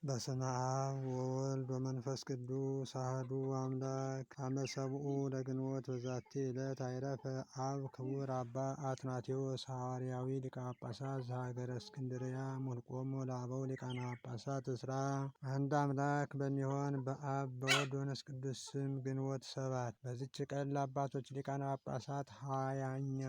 በስመ አብ ወወልድ ወመንፈስ ቅዱስ አሐዱ አምላክ። አመ ሰብኡ ለግንቦት በዛቲ ዕለት አይረፈ አብ ክቡር አባ አትናቴዎስ ሐዋርያዊ ሊቀ ጳጳሳት ዘሀገረ እስክንድርያ ሙልቆሙ ለአበው ሊቃነ ጳጳሳት እስራ። አንድ አምላክ በሚሆን በአብ በወልድ በመንፈስ ቅዱስ ስም ግንቦት ሰባት በዚች ቀን ለአባቶች ሊቃነ ጳጳሳት 20ኛ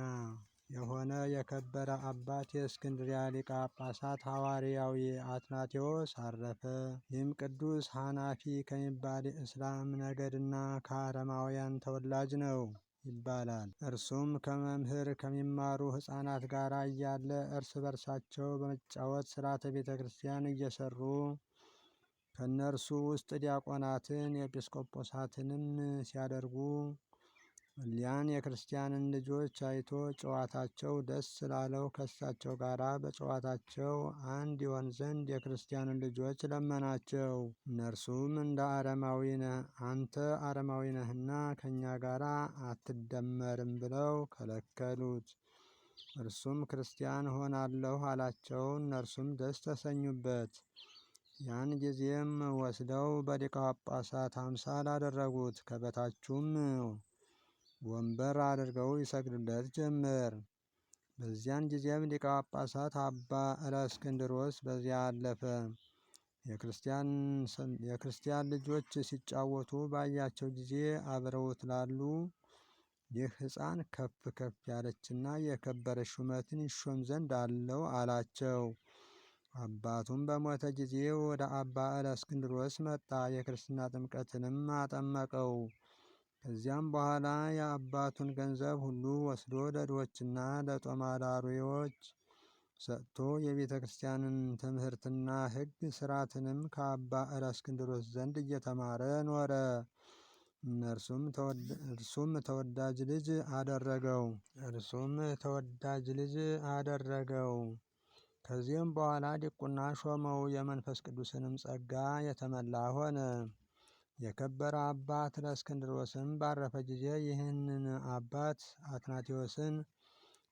የሆነ የከበረ አባት የእስክንድርያ ሊቀ ጳጳሳት ሐዋርያዊ አትናቴዎስ አረፈ። ይህም ቅዱስ ሐናፊ ከሚባል የእስላም ነገድና ከአረማውያን ተወላጅ ነው ይባላል። እርሱም ከመምህር ከሚማሩ ሕፃናት ጋር እያለ እርስ በርሳቸው በመጫወት ሥርዓተ ቤተ ክርስቲያን እየሰሩ ከእነርሱ ውስጥ ዲያቆናትን ኤጲስቆጶሳትንም ሲያደርጉ እሊያን የክርስቲያንን ልጆች አይቶ ጨዋታቸው ደስ ስላለው ከእሳቸው ጋር በጨዋታቸው አንድ ይሆን ዘንድ የክርስቲያንን ልጆች ለመናቸው። እነርሱም አንተ አረማዊ ነህና ከእኛ ጋር አትደመርም ብለው ከለከሉት። እርሱም ክርስቲያን ሆናለሁ አላቸው። እነርሱም ደስ ተሰኙበት። ያን ጊዜም ወስደው በሊቀ ጳጳሳት አምሳል አደረጉት። ከበታቹም ወንበር አድርገው ይሰግዱለት ጀመር። በዚያን ጊዜም ሊቀ ጳጳሳት አባ እለእስክንድሮስ በዚያ አለፈ። የክርስቲያን ልጆች ሲጫወቱ ባያቸው ጊዜ አብረውት ላሉ ይህ ሕፃን ከፍ ከፍ ያለችና የከበረች ሹመትን ይሾም ዘንድ አለው አላቸው። አባቱም በሞተ ጊዜ ወደ አባ እለእስክንድሮስ መጣ። የክርስትና ጥምቀትንም አጠመቀው። ከዚያም በኋላ የአባቱን ገንዘብ ሁሉ ወስዶ ለድሆችና ለጦም አዳሪዎች ሰጥቶ የቤተ ክርስቲያንን ትምህርትና ሕግ ሥርዓትንም ከአባ እለእስክንድሮስ ዘንድ እየተማረ ኖረ። እርሱም ተወዳጅ ልጅ አደረገው። ከዚህም በኋላ ዲቁና ሾመው። የመንፈስ ቅዱስንም ጸጋ የተመላ ሆነ። የከበረ አባት እለእስክንድሮስም ባረፈ ጊዜ ይህንን አባት አትናቴዎስን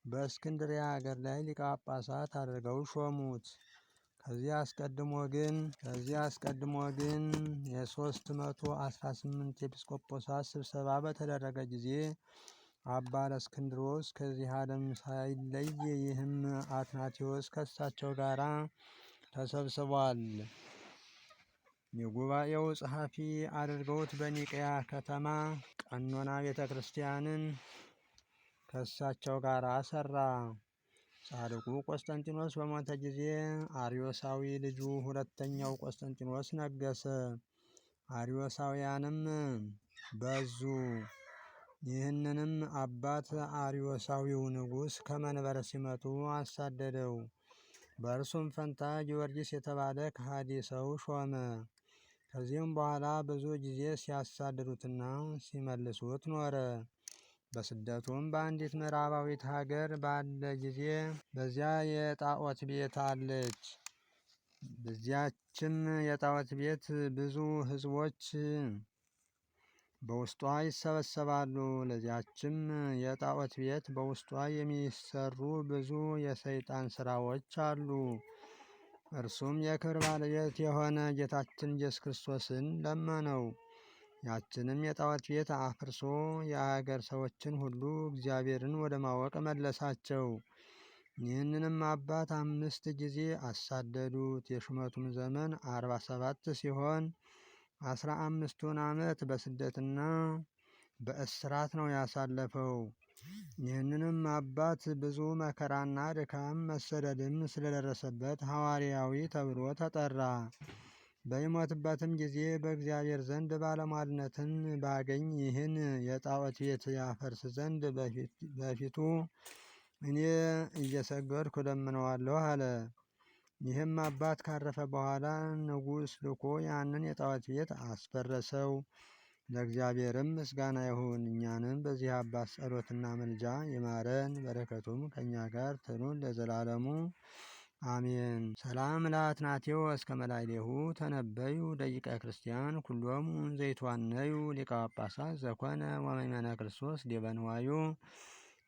በእስክንድርያ ሀገር ላይ ሊቀ ጳጳሳት አድርገው ሾሙት። ከዚህ አስቀድሞ ግን የ318 ኤጲስቆጶሳት ስብሰባ በተደረገ ጊዜ አባ እለእስክንድሮስ ከዚህ ዓለም ሳይለይ ይህም አትናቴዎስ ከእሳቸው ጋር ተሰብስቧል። የጉባኤው ጸሐፊ አድርገውት በኒቅያ ከተማ ቀኖና ቤተ ክርስቲያንን ከእሳቸው ጋር ሰራ። ጻድቁ ቆስጠንጢኖስ በሞተ ጊዜ አርዮሳዊ ልጁ ሁለተኛው ቆስጠንጢኖስ ነገሰ። አርዮሳውያንም በዙ። ይህንንም አባት አርዮሳዊው ንጉሥ ከመንበረ ሲመቱ አሳደደው። በእርሱም ፈንታ ጊዮርጊስ የተባለ ከሃዲ ሰው ሾመ። ከዚህም በኋላ ብዙ ጊዜ ሲያሳድዱትና ሲመልሱት ኖረ። በስደቱም በአንዲት ምዕራባዊት ሀገር ባለ ጊዜ በዚያ የጣዖት ቤት አለች። በዚያችም የጣዖት ቤት ብዙ ሕዝቦች በውስጧ ይሰበሰባሉ። ለዚያችም የጣዖት ቤት በውስጧ የሚሰሩ ብዙ የሰይጣን ስራዎች አሉ። እርሱም የክብር ባለቤት የሆነ ጌታችን ኢየሱስ ክርስቶስን ለመነው። ያችንም የጣዖት ቤት አፍርሶ የአገር ሰዎችን ሁሉ እግዚአብሔርን ወደ ማወቅ መለሳቸው። ይህንንም አባት 5 ጊዜ አሳደዱት። የሹመቱም ዘመን 47 ሲሆን 15ቱን ዓመት በስደትና በእስራት ነው ያሳለፈው። ይህንንም አባት ብዙ መከራና ድካም መሰደድም ስለደረሰበት ሐዋርያዊ ተብሎ ተጠራ። በሚሞትበትም ጊዜ በእግዚአብሔር ዘንድ ባለሟልነትን ባገኝ ይህን የጣዖት ቤት ያፈርስ ዘንድ በፊቱ እኔ እየሰገድኩ እለምነዋለሁ አለ። ይህም አባት ካረፈ በኋላ ንጉሥ ልኮ ያንን የጣዖት ቤት አስፈረሰው። ለእግዚአብሔርም ምስጋና ይሁን። እኛንም በዚህ አባት ጸሎትና ምልጃ ይማረን፣ በረከቱም ከእኛ ጋር ትኑር ለዘላለሙ አሜን። ሰላም ለአትናቴዎስ ከመላዕሌሁ ተነበዩ ደቂቀ ክርስቲያን ኩሎሙ ዘይትዋነዩ ሊቀ ጳጳሳት ዘኮነ ወመእመነ ክርስቶስ ዲበ ንዋዩ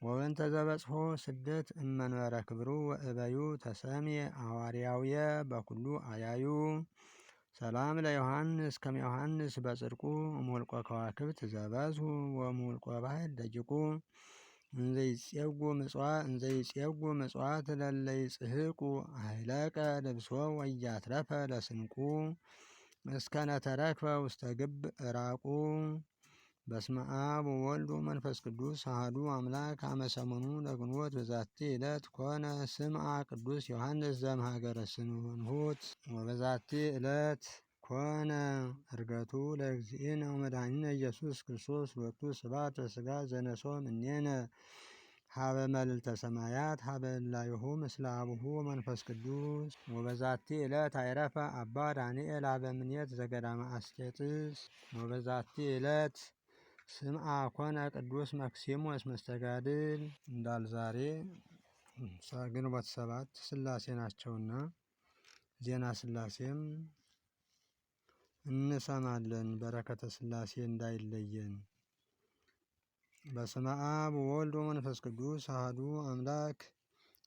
ወበንተ ዘበጽሖ ስደት እመንበረ ክብሩ ወእበዩ ተሰምየ ሐዋርያውየ በኩሉ አያዩ ሰላም ለዮሐንስ ከመ ዮሐንስ በጽድቁ እምኍልቍ ከዋክብት ዘበዝሑ ወእምኍልቍ ባሕር ደቂቁ እንዘይጼጉ ምጽዋት ለእለ ይጽሕቁ ኀይለቀ ልብሶ ወኢያትረፈ ለስንቁ እስከነ ተረክበ ውስተ ግብ ዕራቁ። በስመ አብ ወወልድ ወመንፈስ ቅዱስ አሐዱ አምላክ አመ ሰሙኑ ለግንቦት በዛቲ ዕለት ኮነ ስምዐ ቅዱስ ዮሐንስ ዘእምሀገረ ስንሁት። ወበዛቲ ዕለት ኮነ ዕርገቱ ለእግዚእነ ወመድኃኒነ ኢየሱስ ክርስቶስ ሎቱ ስብሐት ወሥጋ ዘነሶ እምኔነ ሀበ መልዕልተ ሰማያት ሀበ እላይሁ ምስለ አቡሁ ወመንፈስ ቅዱስ። ወበዛቲ ዕለት አይረፈ አባ ዳንኤል አበምኔት ዘገዳመ አስቄጥስ። ወበዛቲ ዕለት ስምዐ ኮነ ቅዱስ መክሲሞስ መስተጋድል። እንዳል ዛሬ ግንቦት 7 ሥላሴ ናቸውና ዜና ሥላሴም እንሰማለን። በረከተ ሥላሴ እንዳይለየን። በስመ አብ ወወልድ ወመንፈስ ቅዱስ አሐዱ አምላክ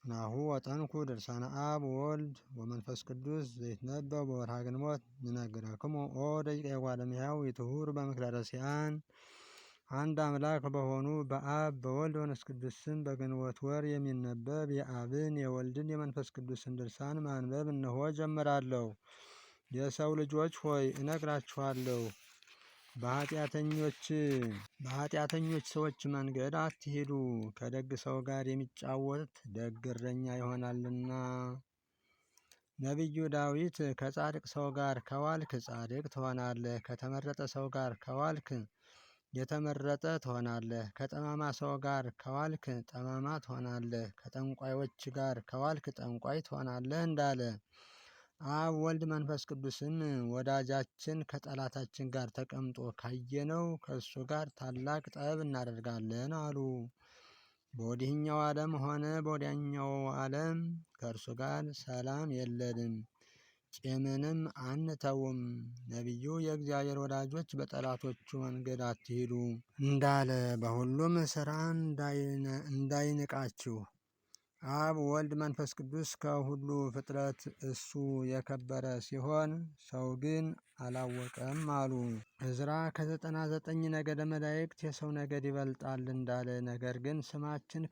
ናሁ ወጠንኩ ድርሳነ አብ ወወልድ ወመንፈስ ቅዱስ ዘይትነበብ በወርኃ ግንቦት ንነግረክሙ ኦ ደቂቀ እጓለ እመሕያው ይትሁር በምክረ ረሲዓን። አንድ አምላክ በሆኑ በአብ በወልድ በመንፈስ ቅዱስ ስም በግንቦት ወር የሚነበብ የአብን የወልድን የመንፈስ ቅዱስን ድርሳን ማንበብ እነሆ ጀምራለሁ። የሰው ልጆች ሆይ እነግራችኋለሁ፣ በኃጢአተኞች ሰዎች መንገድ አትሂዱ። ከደግ ሰው ጋር የሚጫወት ደግ እረኛ ይሆናልና። ነቢዩ ዳዊት ከጻድቅ ሰው ጋር ከዋልክ ጻድቅ ትሆናለህ፣ ከተመረጠ ሰው ጋር ከዋልክ የተመረጠ ትሆናለህ። ከጠማማ ሰው ጋር ከዋልክ ጠማማ ትሆናለህ፣ ከጠንቋዮች ጋር ከዋልክ ጠንቋይ ትሆናለህ እንዳለ አብ ወልድ መንፈስ ቅዱስን ወዳጃችን ከጠላታችን ጋር ተቀምጦ ካየነው ከእሱ ጋር ታላቅ ጠብ እናደርጋለን አሉ። በወዲህኛው ዓለም ሆነ በወዲያኛው ዓለም ከእርሱ ጋር ሰላም የለንም፣ ቂምንም አንተውም። ነቢዩ የእግዚአብሔር ወዳጆች በጠላቶቹ መንገድ አትሂዱ እንዳለ በሁሉም ሥራ እንዳይንቃችሁ። አብ ወልድ መንፈስ ቅዱስ ከሁሉ ፍጥረት እሱ የከበረ ሲሆን ሰው ግን አላወቀም አሉ። ዕዝራ ከ99 ነገደ መላእክት የሰው ነገድ ይበልጣል እንዳለ፣ ነገር ግን ስማችንን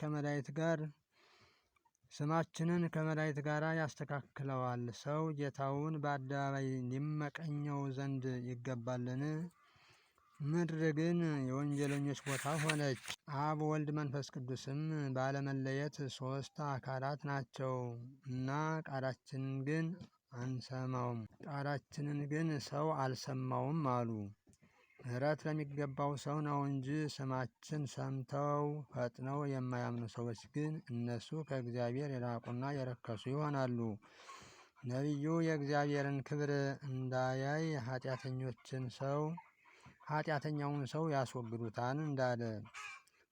ከመላእክት ጋር ያስተካክለዋል። ሰው ጌታውን በአደባባይ ሊመቀኘው ዘንድ ይገባልን? ምድር ግን የወንጀለኞች ቦታ ሆነች። አብ ወልድ መንፈስ ቅዱስም ባለመለየት 3 አካላት ናቸው እና ቃላችንን ግን ሰው አልሰማውም አሉ። ምሕረት ለሚገባው ሰው ነው እንጂ ስማችን ሰምተው ፈጥነው የማያምኑ ሰዎች ግን እነሱ ከእግዚአብሔር የራቁና የረከሱ ይሆናሉ። ነቢዩ የእግዚአብሔርን ክብር እንዳያይ ኃጢአተኛውን ሰው ያስወግዱታል እንዳለ፣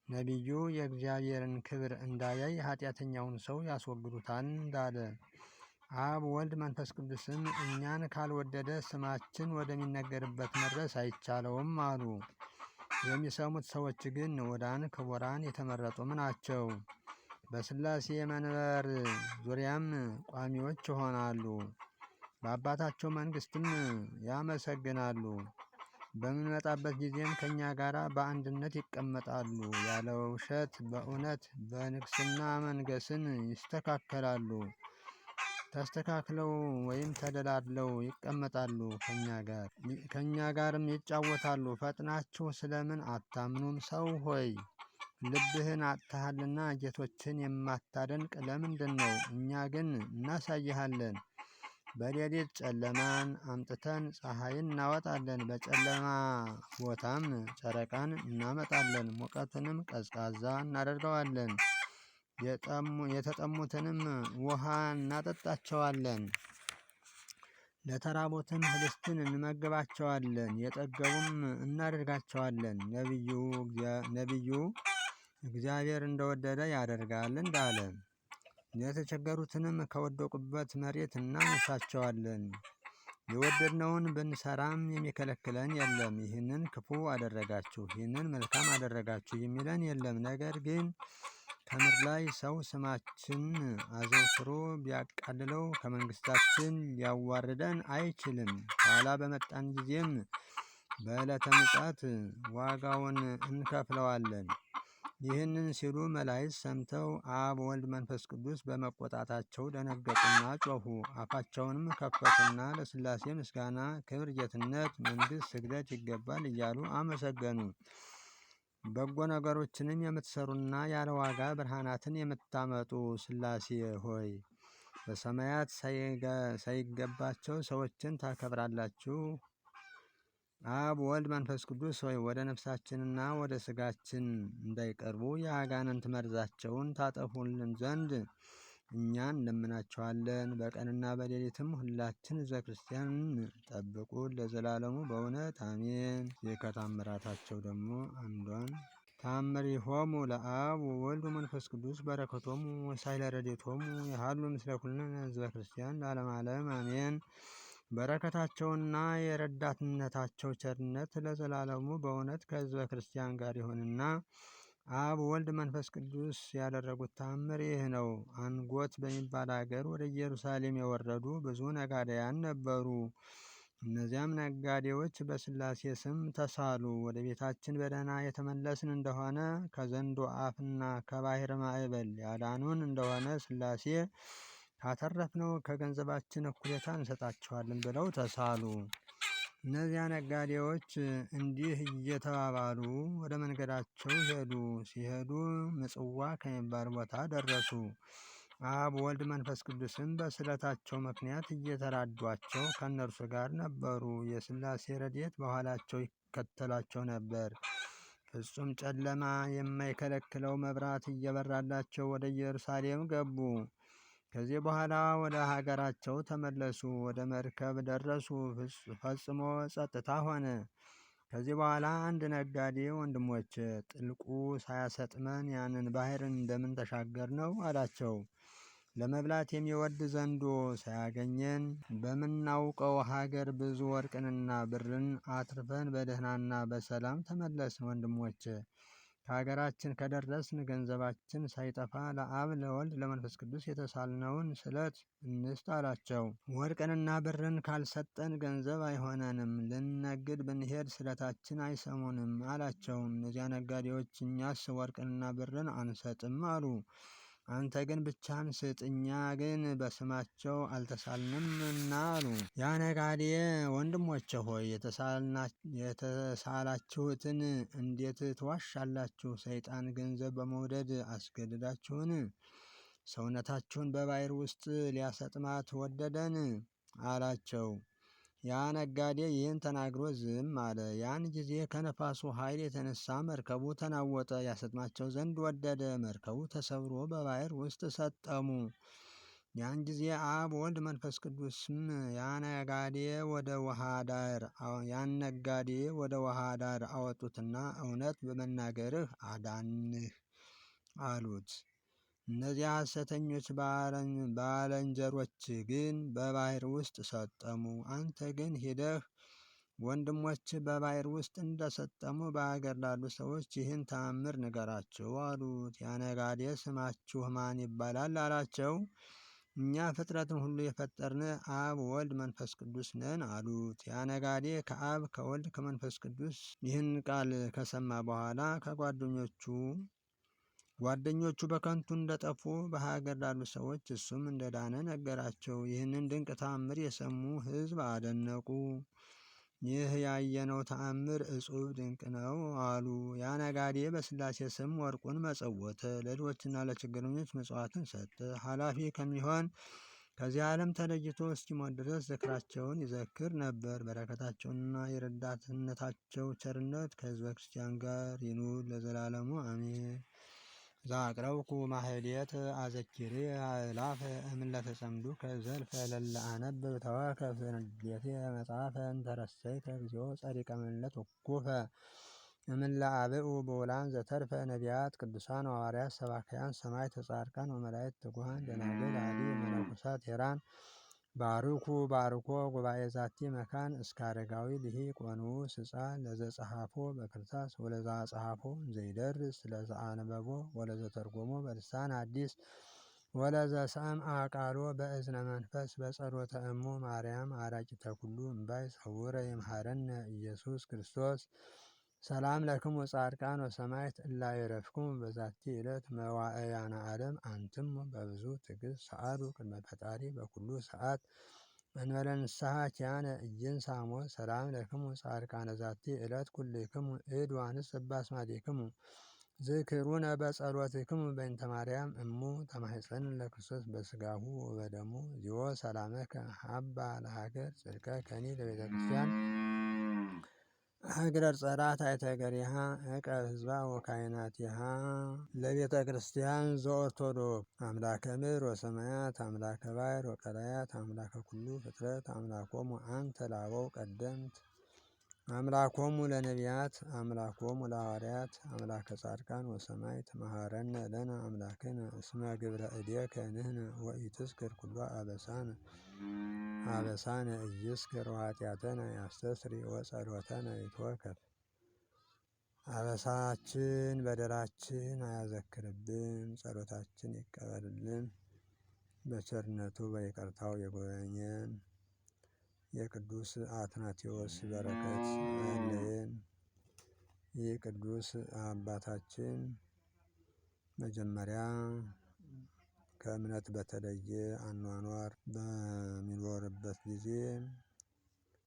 ነቢዩ የእግዚአብሔርን ክብር እንዳያይ ኃጢአተኛውን ሰው ያስወግዱታል እንዳለ፣ አብ ወልድ መንፈስ ቅዱስም እኛን ካልወደደ ስማችን ወደሚነገርበት መድረስ አይቻለውም አሉ። የሚሰሙት ሰዎች ግን ንዑዳን ክቡራን የተመረጡም ናቸው። በሥላሴ መንበር ዙሪያም ቋሚዎች ይሆናሉ። በአባታቸው መንግሥትም ያመሰግናሉ። በምንመጣበት ጊዜም ከእኛ ጋር በአንድነት ይቀመጣሉ። ያለ ውሸት በእውነት በንግስና መንገስን ይስተካከላሉ። ተስተካክለው ወይም ተደላድለው ይቀመጣሉ። ከእኛ ጋርም ይጫወታሉ። ፈጥናችሁ ስለምን አታምኑም? ሰው ሆይ ልብህን አጥተሃልና ጌቶችን የማታደንቅ ለምንድን ነው? እኛ ግን እናሳይሃለን። በሌሊት ጨለማን አምጥተን ፀሐይን እናወጣለን፣ በጨለማ ቦታም ጨረቃን እናመጣለን። ሙቀትንም ቀዝቃዛ እናደርገዋለን፣ የተጠሙትንም ውሃ እናጠጣቸዋለን። ለተራቡትም ህብስትን እንመግባቸዋለን፣ የጠገቡም እናደርጋቸዋለን። ነቢዩ እግዚአብሔር እንደወደደ ያደርጋል እንዳለ የተቸገሩትንም ከወደቁበት መሬት እናነሳቸዋለን። የወደድነውን ብንሰራም የሚከለክለን የለም። ይህንን ክፉ አደረጋችሁ፣ ይህንን መልካም አደረጋችሁ የሚለን የለም። ነገር ግን ከምድር ላይ ሰው ስማችን አዘውትሮ ቢያቃልለው ከመንግስታችን ሊያዋርደን አይችልም። ኋላ በመጣን ጊዜም በዕለተ ምጽአት ዋጋውን እንከፍለዋለን። ይህንን ሲሉ መላእክት ሰምተው አብ፣ ወልድ፣ መንፈስ ቅዱስ በመቆጣታቸው ደነገጡና ጮኹ። አፋቸውንም ከፈቱና ለሥላሴ ምስጋና፣ ክብር፣ ጌትነት፣ መንግሥት፣ ስግደት ይገባል እያሉ አመሰገኑ። በጎ ነገሮችንም የምትሰሩና ያለ ዋጋ ብርሃናትን የምታመጡ ሥላሴ ሆይ በሰማያት ሳይገባቸው ሰዎችን ታከብራላችሁ። አብ፣ ወልድ፣ መንፈስ ቅዱስ ሆይ ወደ ነፍሳችንና ወደ ሥጋችን እንዳይቀርቡ የአጋንንት መርዛቸውን ታጠፉልን ዘንድ እኛን እንለምናችኋለን። በቀንና በሌሊትም ሁላችን ሕዝበ ክርስቲያንን ጠብቁን ለዘላለሙ በእውነት አሜን። ከታምራታቸው ደግሞ አንዷን ተአምሪሆሙ ለአብ ወወልድ ወመንፈስ ቅዱስ በረከቶሙ ወሳይለ ረድኤቶሙ የሃሉ ምስለ ኩልነ ሕዝበ ክርስቲያን ለዓለመ ዓለም አሜን። በረከታቸውና የረዳትነታቸው ቸርነት ለዘላለሙ በእውነት ከሕዝበ ክርስቲያን ጋር ይሁንና አብ፣ ወልድ፣ መንፈስ ቅዱስ ያደረጉት ተአምር ይህ ነው። አንጎት በሚባል አገር ወደ ኢየሩሳሌም የወረዱ ብዙ ነጋዴያን ነበሩ። እነዚያም ነጋዴዎች በሥላሴ ስም ተሳሉ። ወደ ቤታችን በደህና የተመለስን እንደሆነ ከዘንዶ አፍና ከባሕር ማዕበል ያዳኑን እንደሆነ ሥላሴ ካተረፍነው ከገንዘባችን እኩሌታ እንሰጣቸዋለን ብለው ተሳሉ። እነዚያ ነጋዴዎች እንዲህ እየተባባሉ ወደ መንገዳቸው ሄዱ። ሲሄዱ ምጽዋ ከሚባል ቦታ ደረሱ። አብ፣ ወልድ፣ መንፈስ ቅዱስም በስለታቸው ምክንያት እየተራዷቸው ከእነርሱ ጋር ነበሩ። የሥላሴ ረድኤት በኋላቸው ይከተላቸው ነበር። ፍጹም ጨለማ የማይከለክለው መብራት እየበራላቸው ወደ ኢየሩሳሌም ገቡ። ከዚህ በኋላ ወደ ሀገራቸው ተመለሱ። ወደ መርከብ ደረሱ። ፈጽሞ ጸጥታ ሆነ። ከዚህ በኋላ አንድ ነጋዴ ወንድሞች፣ ጥልቁ ሳያሰጥመን ያንን ባሕር እንደምን ተሻገር ነው አላቸው። ለመብላት የሚወድ ዘንዶ ሳያገኘን በምናውቀው ሀገር ብዙ ወርቅንና ብርን አትርፈን በደህናና በሰላም ተመለስን። ወንድሞች ከሀገራችን ከደረስን ገንዘባችን ሳይጠፋ ለአብ፣ ለወልድ፣ ለመንፈስ ቅዱስ የተሳልነውን ስለት እንስጥ አላቸው። ወርቅንና ብርን ካልሰጠን ገንዘብ አይሆነንም፣ ልንነግድ ብንሄድ ስለታችን አይሰሙንም አላቸው። እነዚያ ነጋዴዎች እኛስ ወርቅንና ብርን አንሰጥም አሉ። አንተ ግን ብቻህን ስጥ፣ እኛ ግን በስማቸው አልተሳልንምና አሉ። ያ ነጋዴ ወንድሞቼ ሆይ የተሳላችሁትን እንዴት ትዋሻላችሁ? ሰይጣን ገንዘብ በመውደድ አስገድዳችሁን? ሰውነታችሁን በባሕር ውስጥ ሊያሰጥማት ወደደን አላቸው። ያ ነጋዴ ይህን ተናግሮ ዝም አለ። ያን ጊዜ ከነፋሱ ኃይል የተነሳ መርከቡ ተናወጠ፣ ያሰጥማቸው ዘንድ ወደደ። መርከቡ ተሰብሮ በባሕር ውስጥ ሰጠሙ። ያን ጊዜ አብ፣ ወልድ፣ መንፈስ ቅዱስም ያን ነጋዴ ወደ ውሃ ዳር አወጡትና እውነት በመናገርህ አዳንህ አሉት። እነዚያ ሐሰተኞች ባልንጀሮች ግን በባሕር ውስጥ ሰጠሙ። አንተ ግን ሂደህ ወንድሞች በባሕር ውስጥ እንደሰጠሙ በአገር ላሉ ሰዎች ይህን ተአምር ንገራቸው አሉት። ያ ነጋዴ ስማችሁ ማን ይባላል አላቸው። እኛ ፍጥረትን ሁሉ የፈጠርን አብ፣ ወልድ፣ መንፈስ ቅዱስ ነን አሉት። ያ ነጋዴ ከአብ፣ ከወልድ፣ ከመንፈስ ቅዱስ ይህን ቃል ከሰማ በኋላ ጓደኞቹ በከንቱ እንደጠፉ በሀገር ላሉ ሰዎች እሱም እንደዳነ ነገራቸው። ይህንን ድንቅ ተአምር የሰሙ ሕዝብ አደነቁ። ይህ ያየነው ተአምር እጹብ ድንቅ ነው አሉ። ያ ነጋዴ በሥላሴ ስም ወርቁን መጸወተ፣ ለድሆችና ለችግረኞች ምጽዋትን ሰጠ። ኃላፊ ከሚሆን ከዚህ ዓለም ተለይቶ እስኪሞት ድረስ ዝክራቸውን ይዘክር ነበር። በረከታቸውና የረዳትነታቸው ቸርነት ከሕዝበ ክርስቲያን ጋር ይኑር ለዘላለሙ አሜን። ዛቅረብኩ ማህሌት አዘኪሬ አእላፈ እምለተ ጸምዱከ ዘልፈ ለለ አነብብ ተወከፍ ንዴቴ መጽሐፈ እንተረሰይከ እግዚኦ ጸሪቀ መለት ወኩፈ እምለ አብኡ በውላን ዘተርፈ ነቢያት ቅዱሳን ሐዋርያት ሰባክያን ሰማዕታት ጻድቃን ወመላእክት ትጉሃን ደናግል አዲ መነኮሳት ሄራን ባርኩ ባርኮ ጉባኤ ዛቲ መካን እስከ አረጋዊ ልሂቅ ወንዑስ ሕፃን ለዘጸሐፎ በክርታስ ወለዛ ጸሐፎ ዘይደርስ ለዛ አንበቦ ወለዘ ተርጎሞ በልሳን አዲስ ወለዘ ሰምዐ ቃሎ በእዝነ መንፈስ በጸሎተ እሙ ማርያም አራቂተ ኩሉ እምባይ ሰውረ ይምሃረነ ኢየሱስ ክርስቶስ። ሰላም ለክሙ ጻድቃን ወሰማዕት እላ የረፍክሙ በዛቲ ዕለት መዋዕያነ ዓለም አንትሙ በብዙ ትዕግስት ሰአሉ ቅድመ ፈጣሪ በኩሉ ሰዓት እንበለ ንስሐ ኪያነ ኢይንሳሞ። ሰላም ለክሙ ጻድቃነ ዛቲ ዕለት ኩልክሙ እድ ዋንስ በአስማቲክሙ ዝክሩነ በጸሎትክሙ በእንተ ማርያም እሙ ተማኅፀን ለክርስቶስ በስጋሁ ወበደሙ ዚኦ ሰላመከ ሀባ ለሀገር ጽድቀከኒ ለቤተ ክርስቲያን ሀገረ ጸራት አይተገሪሃ እቀ ህዝባ ወካይናቲሃ ለቤተ ክርስቲያን ዘኦርቶዶክስ አምላከ ምድር ወሰማያት አምላከ ባሕር ወቀላያት አምላከ ኩሉ ፍጥረት አምላኮሙ አንተ ላበው ቀደምት አምላኮሙ ለነቢያት አምላኮሙ ለሐዋርያት አምላከ ጻድቃን ወሰማዕት መሐረነ ለነ አምላክነ እስመ ግብረ እዴከ ንሕነ ወኢትዝክር ኩሎ አበሳነ ኢይዝክር ወኃጢአተነ ያስተስሪ ወጸሎተነ ይትወከፍ። አበሳችን በደላችን አያዘክርብን፣ ጸሎታችን ይቀበልልን። በቸርነቱ በይቅርታው የጎበኘን የቅዱስ አትናቴዎስ በረከት አይለየን። ይህ ቅዱስ አባታችን መጀመሪያ ከእምነት በተለየ አኗኗር በሚኖርበት ጊዜ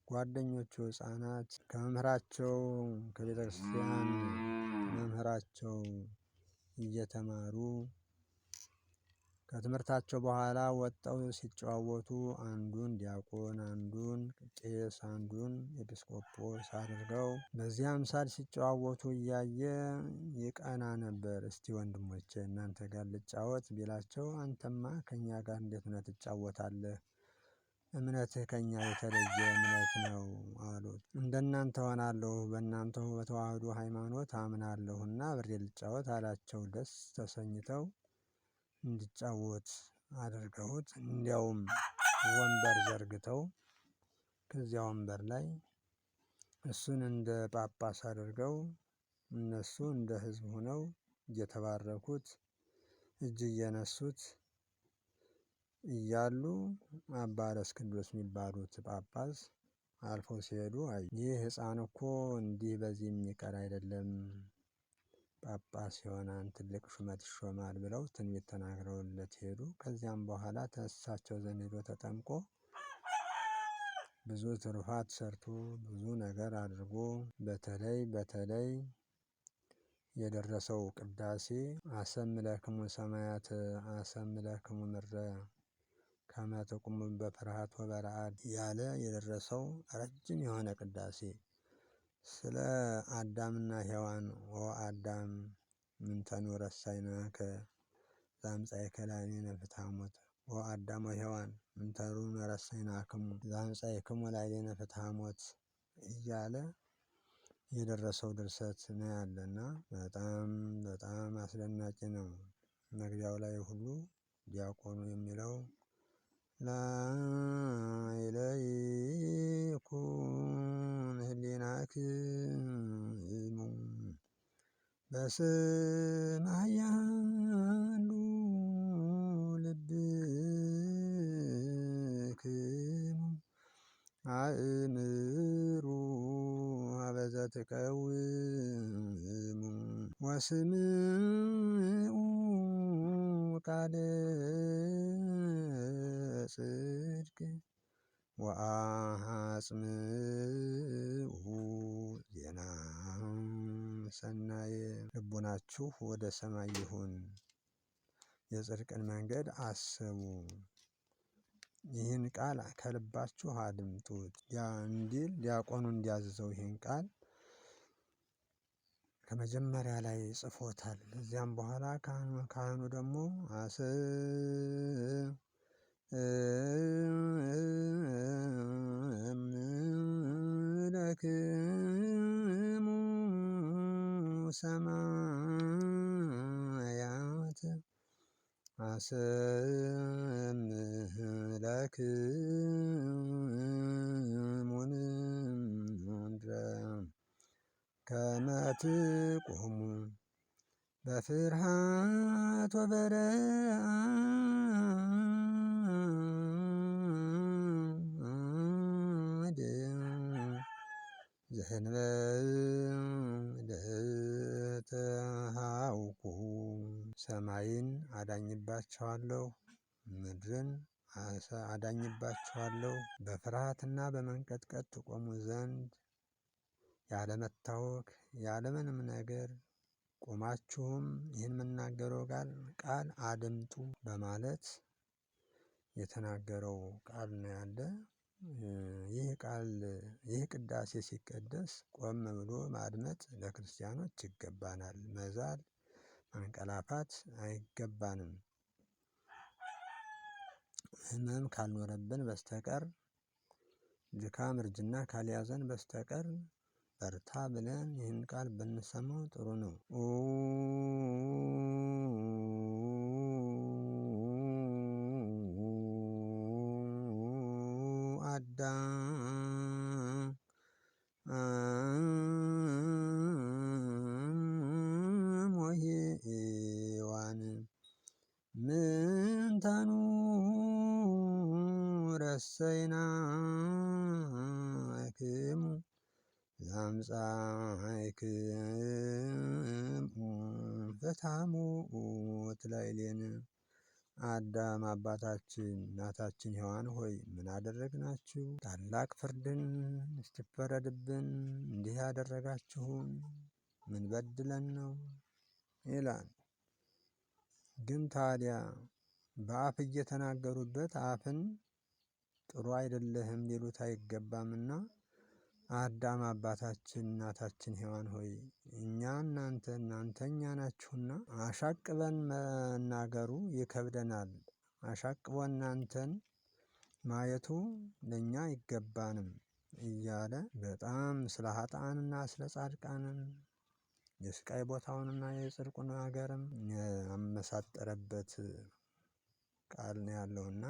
ጓደኞቹ ሕፃናት ከመምህራቸው ከቤተ ክርስቲያን መምህራቸው እየተማሩ ከትምህርታቸው በኋላ ወጠው ሲጨዋወቱ አንዱን ዲያቆን፣ አንዱን ቄስ፣ አንዱን ኤጲስቆጶስ አድርገው በዚህ አምሳል ሲጨዋወቱ እያየ ይቀና ነበር። እስቲ ወንድሞቼ እናንተ ጋር ልጫወት ቢላቸው አንተማ ከኛ ጋር እንዴት ነው ትጫወታለህ? እምነትህ ከኛ የተለየ እምነት ነው አሉት። እንደናንተ ሆናለሁ፣ በእናንተው በተዋህዶ ሃይማኖት አምናለሁና አብሬ ልጫወት አላቸው። ደስ ተሰኝተው እንዲጫወት አድርገውት እንዲያውም ወንበር ዘርግተው ከዚያ ወንበር ላይ እሱን እንደ ጳጳስ አድርገው እነሱ እንደ ሕዝብ ሆነው እየተባረኩት እጅ እየነሱት እያሉ አባ እለእስክንድሮስ የሚባሉት ጳጳስ አልፈው ሲሄዱ አዩ። ይህ ሕፃን እኮ እንዲህ በዚህ የሚቀር አይደለም፣ ጳጳስ ይሆናል፣ ትልቅ ሹመት ይሾማል ብለው ትንቢት ተናግረውለት ሄዱ። ከዚያም በኋላ ተእሳቸው ዘንድ ሄዶ ተጠምቆ ብዙ ትሩፋት ሰርቶ ብዙ ነገር አድርጎ በተለይ የደረሰው ቅዳሴ አሰምለክሙ ሰማያት አሰምለክሙ ምድረ ከመ ትቁሙ በፍርሃት ወበረአድ ያለ የደረሰው ረጅም የሆነ ቅዳሴ ስለ አዳምና ሔዋን ወአዳም ምንተኑ ረሳይናከ ዘአምጻእከ ላዕሌነ ፍትሐ ሞት ወአዳም ወሔዋን ምንተኑ ረሳይናክሙ ዘአምጻእክሙ ላዕሌነ ፍትሐ ሞት እያለ የደረሰው ድርሰት ነው ያለና በጣም አስደናቂ ነው። መግቢያው ላይ ሁሉ ዲያቆኑ የሚለው ላዕሌይኩን ህሊናክሙ በሰማይ ያሉ ልብክሙ አእምሩ ኀበ ዘትቀውሙ ወስምዑ ቃለ ጽድቅ ወአጽምዑ ዜና ሰናየ። ልቡናችሁ ወደ ሰማይ ይሁን፣ የጽድቅን መንገድ አስቡ፣ ይህን ቃል ከልባችሁ አድምጡት እንዲል ዲያቆኑ እንዲያዝዘው ይህን ቃል ከመጀመሪያ ላይ ጽፎታል። እዚያም በኋላ ካህኑ ደግሞ አሰምለክሙ ሰማያት አስምህ ለክሙን ከመ ትቆሙ በፍርሃት ወበረአድ ዘእንበለ ተሃውኩ። ሰማይን አዳኝባቸዋለሁ፣ ምድርን አዳኝባቸዋለሁ። በፍርሃትና በመንቀጥቀጥ ትቆሙ ዘንድ ያለመታወክ ያለምንም ነገር ቆማችሁም ይህን የምናገረው ቃል አድምጡ በማለት የተናገረው ቃል ነው ያለ። ይህ ቅዳሴ ሲቀደስ ቆም ብሎ ማድመጥ ለክርስቲያኖች ይገባናል። መዛል ማንቀላፋት አይገባንም። ሕመም ካልኖረብን በስተቀር ድካም እርጅና ካልያዘን በስተቀር በርታ ብለን ይህን ቃል ብንሰማው ጥሩ ነው። አዳም ወሔዋን ምንተኑ ረሰይናክሙ ዘአምጻእክሙ ፍትሐሞት ላዕሌነ። አዳም አባታችን እናታችን ሔዋን ሆይ ምን አደረግናችሁ? ታላቅ ፍርድን እስኪፈረድብን እንዲህ ያደረጋችሁን ምን በድለን ነው ይላል። ግን ታዲያ በአፍ እየተናገሩበት አፍን ጥሩ አይደለህም ሊሉት አይገባምና አዳም አባታችን እናታችን ሔዋን ሆይ እኛ እናንተ እኛ ናችሁና አሻቅበን መናገሩ ይከብደናል። አሻቅቦ እናንተን ማየቱ ለእኛ አይገባንም እያለ በጣም ስለ ኃጥአንና ስለ ጻድቃንም የስቃይ ቦታውንና የጽድቁን ሀገርም ያመሳጠረበት ቃል ነው ያለውና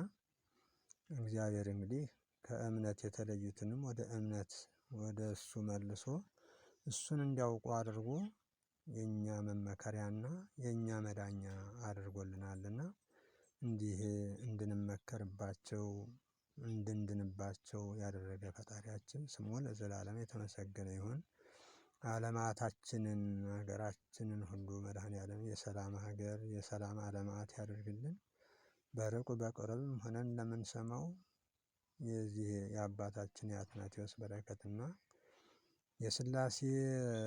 እግዚአብሔር እንግዲህ ከእምነት የተለዩትንም ወደ እምነት ወደ እሱ መልሶ እሱን እንዲያውቁ አድርጎ የእኛ መመከሪያና የእኛ መዳኛ አድርጎልናልና እንዲህ እንድንመከርባቸው እንድንድንባቸው ያደረገ ፈጣሪያችን ስሙ ለዘላለም የተመሰገነ ይሁን። ዓለማታችንን ሀገራችንን ሁሉ መድኃኔዓለም የሰላም ሀገር የሰላም ዓለማት ያደርግልን። በሩቅ በቅርብም ሆነን ለምንሰማው የዚህ የአባታችን የአትናቴዎስ በረከትና የሥላሴ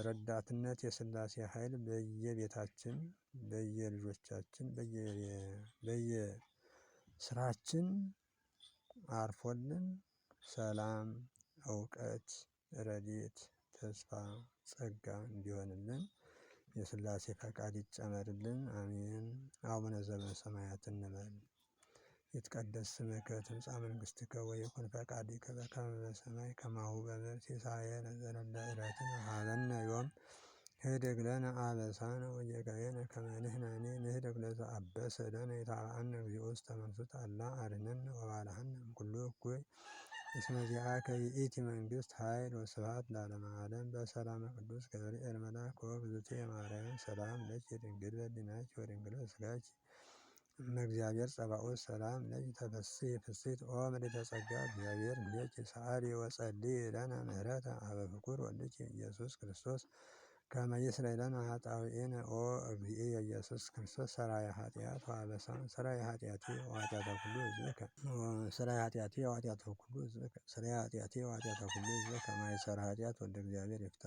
ረዳትነት የሥላሴ ኃይል በየቤታችን በየልጆቻችን በየስራችን አርፎልን ሰላም፣ እውቀት፣ ረድኤት፣ ተስፋ፣ ጸጋ እንዲሆንልን የሥላሴ ፈቃድ ይጨመርልን። አሜን። አቡነ ዘበሰማያት እንበል። ይትቀደስ ስምከ ትምጻእ መንግሥትከ ወይኩን ፈቃድከ በከመ በሰማይ ከማሁ በምድር ሲሳየነ ዘለለ ዕለትነ ሀበነ ዮም ህድግ ለነ አበሳነ ወጌጋየነ ከመ ንሕነኒ ንህድግ ለዘአበሰ ለነ ኢታብአነ እግዚኦ ውስተ መንሱት አላ አድኅነነ ወባልሐነ እምኩሉ እኩይ እስመ ዚአከ ይእቲ መንግሥት ኃይል ወስብሐት ለዓለመ ዓለም። በሰላመ ቅዱስ ገብርኤል መልአክ ወእግዝእትየ ማርያም ሰላም ለኪ ድንግል በሊናኪ ወድንግል በሥጋኪ እመ እግዚአብሔር ጸባኦት ሰላም ለኪ ተፈሥሒ ፍሥሕት ኦ ምልዕተ ጸጋ እግዚአብሔር እምኔኪ ሰአሊ ወጸልዪ ለነ ምህረተ ኀበ ፍቁር ወልድኪ ኢየሱስ ክርስቶስ ከመ ይስረይ ለነ ኃጣውኢነ ኦ እግዚእየ ኢየሱስ ክርስቶስ ሠራየ ኃጢአት ወአበሳ ሠራየ ኃጢአቴ ወኃጢአተ ኩሉ ሕዝብከ ሠራየ ኃጢአቴ ወኃጢአተ ኩሉ ሕዝብከ ሠራየ ኃጢአቴ ወኃጢአተ ኩሉ ሕዝብከ ማእሰረ ኃጢአት ወልደ እግዚአብሔር ይፍታ።